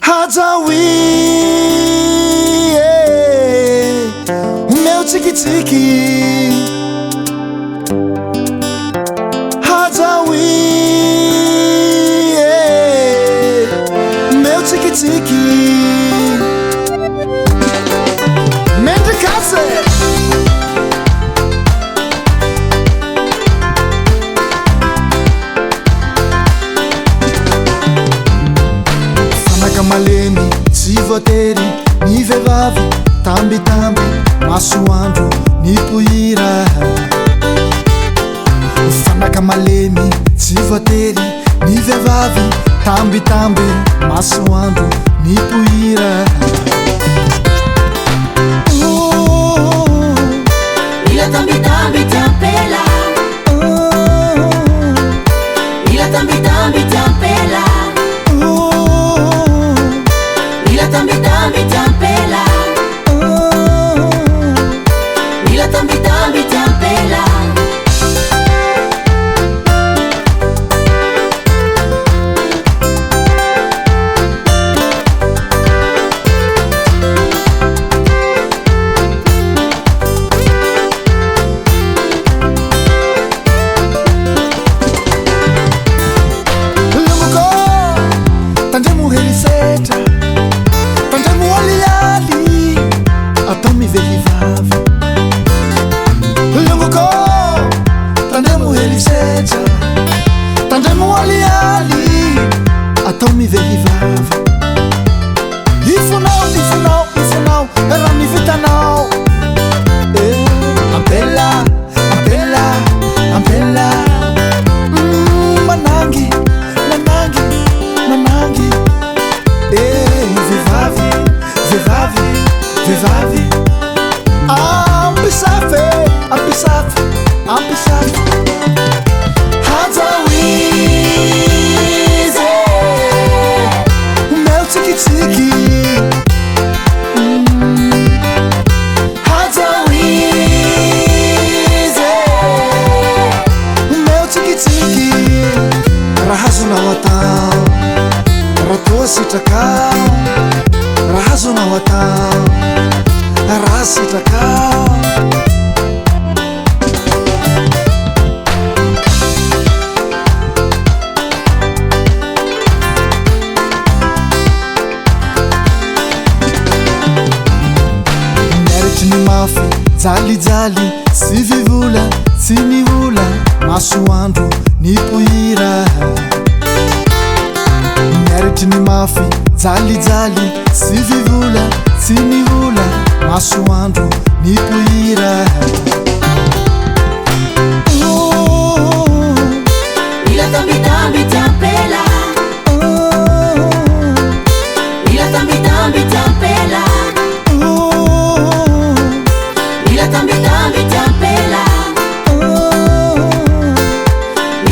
Hajawi o meu tique-tique. Hajawi meu tique-tique. Mendicase malemy tsy voatery ny vehivavy tambitamby masoandro ny pohira. Fanaka malemy tsy voatery ny vehivavy tambitamby masoandro ny pohira. Ila tambitamby ti ampela, ila tambitamby ti ampela, ila tambitambi ti ampela, ila tambitambi ti ampela. Lungo tandremo herisetra, tandremo aliali ataomi vehivavy. Lungo tandremo herisetra, tandremo aliali ataomi vehivavy. Ifonao, ifonao, ifonao, raha ny vitanao. Ampela, ampela, ampela. Manangy, manangy, manangy. Vehivavy, vehivavy, vehivavy. Ampisafy, ampisafy, ampisafy. Hajawi o meu tique-tique. Hajawi o meu tique-tique. Raha azonao atao, raha toa sitrakao, raha azonao atao, raha sitrakao. Miaritry ny mafy jalijaly sy vivola tsy ny ola masoandro ny pohira. Miaritry ny mafy jalijaly sy vivola tsy ny ola masoandro ny pohira. Ila tambitambi ti ampela, ila tambitambi ti ampela, ila tambitambi ti ampela,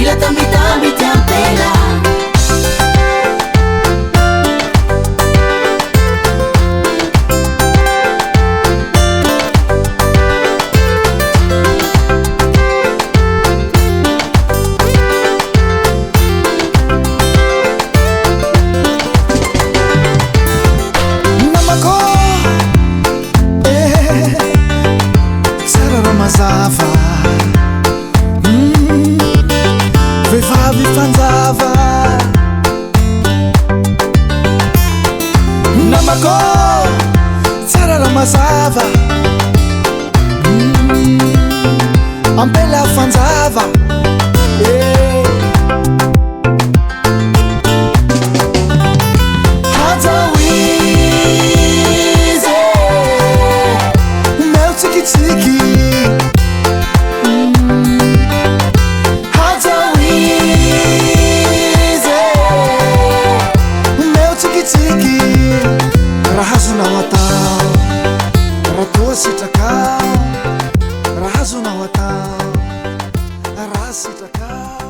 ila tambitambi ti ampela. Mazava vehivavy fanjava. Namako tsara raha mazava, ampela fanjava. Hajawi o meu tique-tique. Raha azonao atao, raha toa sitrakao, raha azonao atao, raha sitrakao.